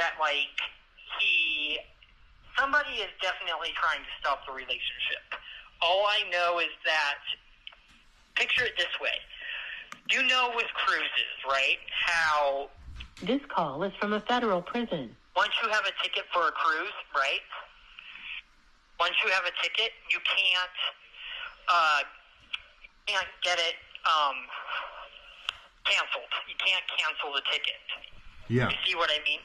that, like, somebody is definitely trying to stop the relationship. All I know is that, picture it this way. You know with cruises, right, how... This call is from a federal prison. Once you have a ticket for a cruise, right, once you have a ticket, you can't get it canceled. You can't cancel the ticket. Yeah. You see what I mean?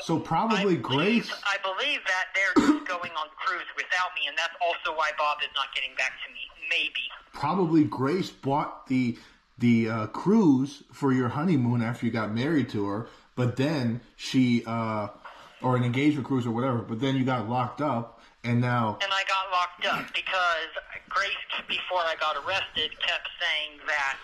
So probably Grace... I believe that they're just going on the cruise without me, and that's also why Bob is not getting back to me. Maybe. Probably Grace bought the cruise for your honeymoon after you got married to her, but then she, or an engagement cruise or whatever, but then you got locked up, and now... And I got locked up because Grace, before I got arrested, kept saying that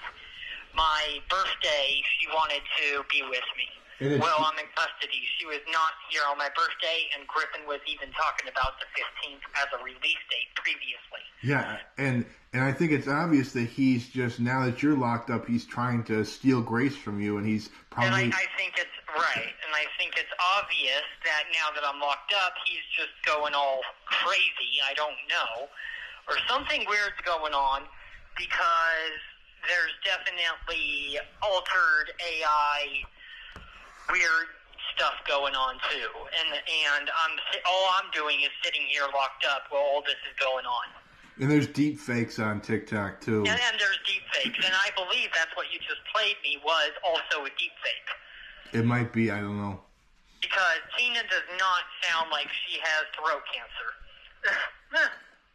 my birthday, she wanted to be with me. Well, I'm in custody. She was not here on my birthday, and Griffin was even talking about the 15th as a release date previously. Yeah, and I think it's obvious that he's just, now that you're locked up, he's trying to steal Grace from you, and he's probably... And I think it's right, and I think it's obvious that now that I'm locked up, he's just going all crazy, I don't know, or something weird's going on, because there's definitely altered AI weird stuff going on too, and all I'm doing is sitting here locked up while all this is going on. And there's deep fakes on TikTok too. And there's deep fakes, and I believe that's what you just played me was also a deep fake. It might be, I don't know. Because Tina does not sound like she has throat cancer.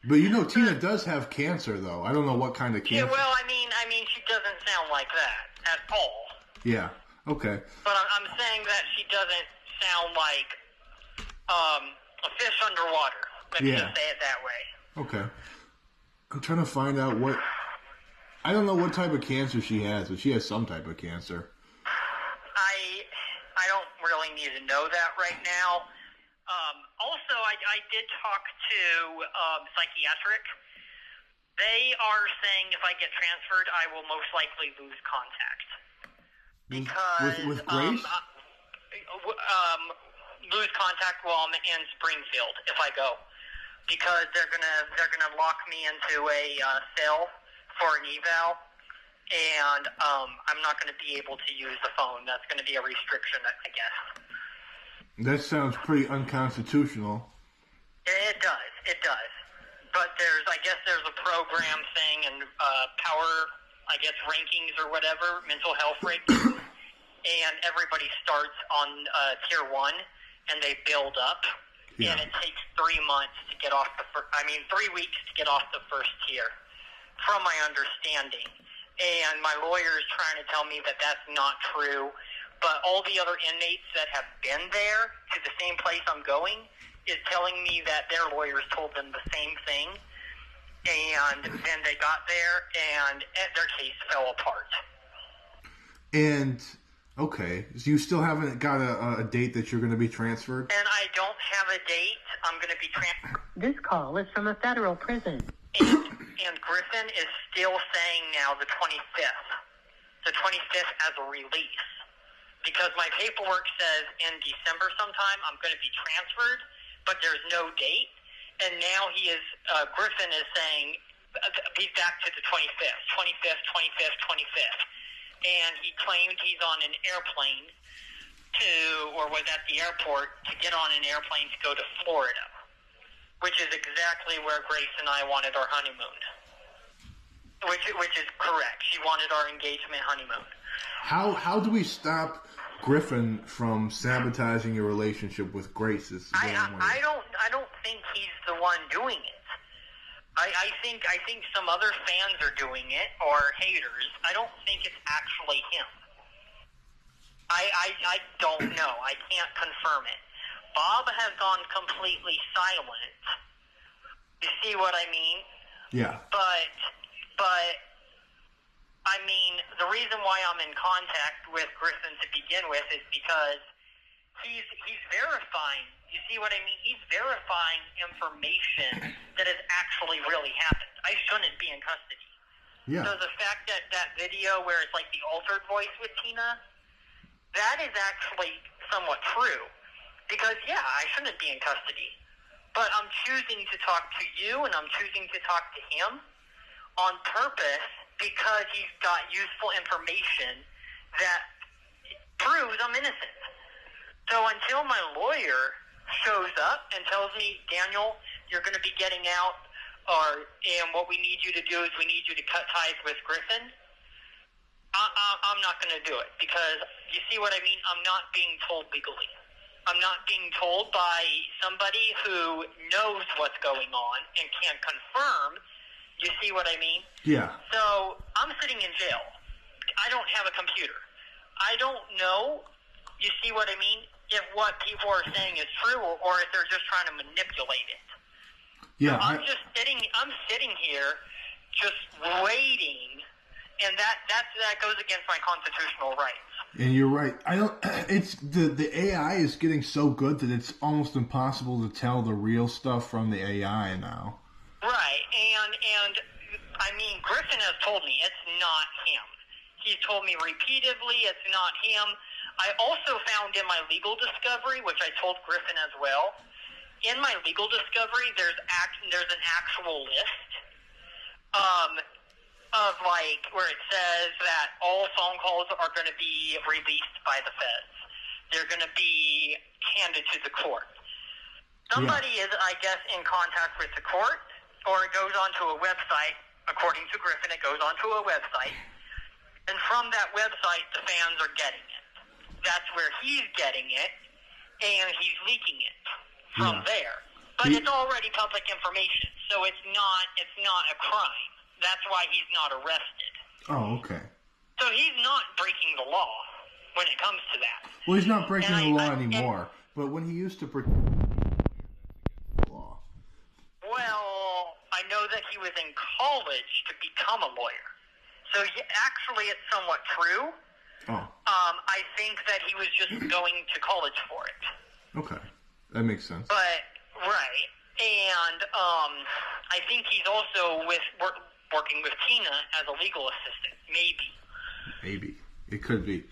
But you know, Tina does have cancer, though. I don't know what kind of cancer. Yeah, well, I mean, she doesn't sound like that at all. Yeah. Okay. But I'm saying that she doesn't sound like a fish underwater. Let me just say it that way. Okay. I'm trying to find out what... I don't know what type of cancer she has, but she has some type of cancer. I don't really need to know that right now. Also, I did talk to psychiatric. They are saying if I get transferred, I will most likely lose contact. Because with Grace? Lose contact while I'm in Springfield if I go, because they're gonna lock me into a cell for an eval, and I'm not gonna be able to use the phone. That's gonna be a restriction, I guess. That sounds pretty unconstitutional. It does. But I guess there's a program thing and power, I guess, rankings or whatever, mental health rankings, and everybody starts on tier 1, and they build up, and it takes 3 months to get off 3 weeks to get off the first tier, from my understanding. And my lawyer is trying to tell me that that's not true, but all the other inmates that have been there to the same place I'm going is telling me that their lawyers told them the same thing, and then they got there, and their case fell apart. And, okay, so you still haven't got a date that you're going to be transferred? And I don't have a date. I'm going to be transferred. This call is from a federal prison. And Griffin is still saying now the 25th. The 25th as a release. Because my paperwork says in December sometime I'm going to be transferred, but there's no date. And now Griffin is saying, he's back to the 25th, 25th. And he claimed he's on an airplane was at the airport to get on an airplane to go to Florida, which is exactly where Grace and I wanted our honeymoon. Which is correct. She wanted our engagement honeymoon. How do we stop Griffin from sabotaging your relationship with Grace? I don't think he's the one doing it. I think some other fans are doing it, or haters. I don't think it's actually him. I don't know. I can't confirm it. Bob has gone completely silent. You see what I mean? Yeah. But I mean, the reason why I'm in contact with Griffin to begin with is because he's verifying. You see what I mean? He's verifying information that has actually really happened. I shouldn't be in custody. Yeah. So the fact that video where it's like the altered voice with Tina, that is actually somewhat true. Because, yeah, I shouldn't be in custody. But I'm choosing to talk to you, and I'm choosing to talk to him on purpose because he's got useful information that proves I'm innocent. So until my lawyer shows up and tells me, Daniel, you're going to be getting out, and what we need you to do is we need you to cut ties with Griffin, I'm not going to do it. Because you see what I mean? I'm not being told legally. I'm not being told by somebody who knows what's going on and can confirm. You see what I mean? Yeah. So I'm sitting in jail. I don't have a computer. I don't know, you see what I mean, if what people are saying is true or if they're just trying to manipulate it. Yeah. So I'm sitting here just waiting, and that goes against my constitutional rights. And you're right. It's the AI is getting so good that it's almost impossible to tell the real stuff from the AI now. Right, and I mean, Griffin has told me it's not him. He's told me repeatedly it's not him. I also found in my legal discovery, which I told Griffin as well, in my legal discovery, there's an actual list of like where it says that all phone calls are going to be released by the feds. They're going to be handed to the court. Somebody is, I guess, in contact with the court, or it goes onto a website. According to Griffin, it goes onto a website, and from that website, the fans are getting it. That's where he's getting it, and he's leaking it from there. But it's already public information, so it's not a crime. That's why he's not arrested. Oh, okay. So he's not breaking the law when it comes to that. Well, he's not breaking the law anymore. But when he used to protect the law. Well, I know that he was in college to become a lawyer. So actually, it's somewhat true. Oh. I think that he was just going to college for it. Okay. That makes sense. But, right. And I think he's also working with Tina as a legal assistant. Maybe. It could be.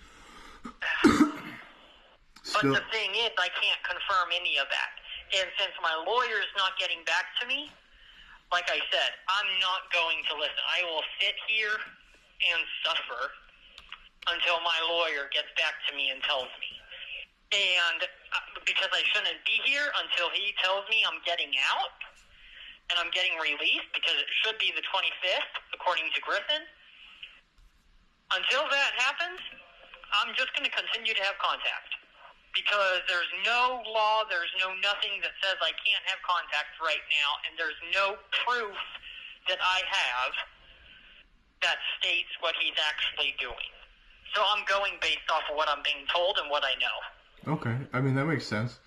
But the thing is, I can't confirm any of that. And since my lawyer's not getting back to me, like I said, I'm not going to listen. I will sit here and suffer until my lawyer gets back to me and tells me. And because I shouldn't be here until he tells me I'm getting out and I'm getting released, because it should be the 25th, according to Griffin. Until that happens, I'm just going to continue to have contact. Because there's no law, there's no nothing that says I can't have contact right now, and there's no proof that I have that states what he's actually doing. So I'm going based off of what I'm being told and what I know. Okay. I mean, that makes sense.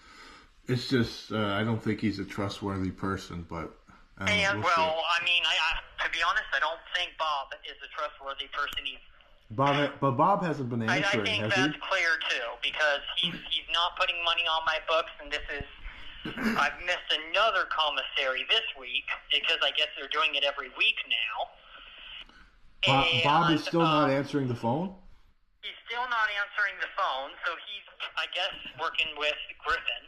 It's just, I don't think he's a trustworthy person, but... I mean, to be honest, I don't think Bob is a trustworthy person either. But Bob hasn't been answering, I think that's clear, too, because he's not putting money on my books, and this is... I've missed another commissary this week, because I guess they're doing it every week now. Bob is still not answering the phone? He's still not answering the phone, so he's, I guess, working with Griffin.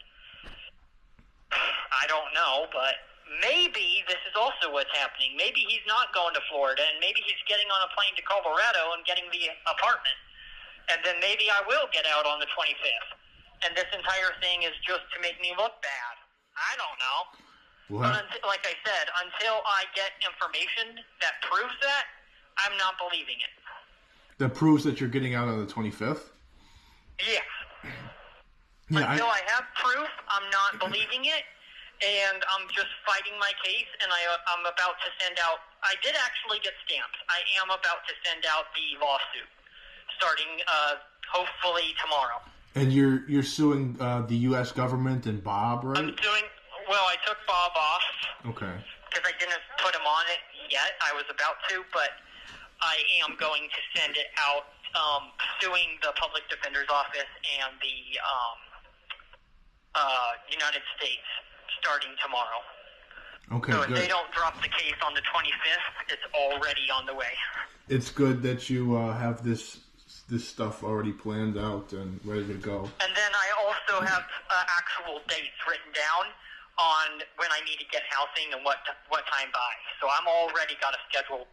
I don't know, but... maybe this is also what's happening. Maybe he's not going to Florida, and maybe he's getting on a plane to Colorado and getting the apartment. And then maybe I will get out on the 25th. And this entire thing is just to make me look bad. I don't know. What? But like I said, until I get information that proves that, I'm not believing it. That proves that you're getting out on the 25th? Yeah. Until I have proof, I'm not believing it. And I'm just fighting my case, and I'm about to send out... I did actually get stamped. I am about to send out the lawsuit, starting hopefully tomorrow. And you're suing the U.S. government and Bob, right? I took Bob off. Okay. Because I didn't put him on it yet. I was about to, but I am going to send it out, suing the Public Defender's Office and the United States, starting tomorrow. Okay, so if good. they don't drop the case on the 25th, it's already on the way. It's good that you have this stuff already planned out and ready to go. And then I also have actual dates written down on when I need to get housing and what time by. So I'm already got a schedule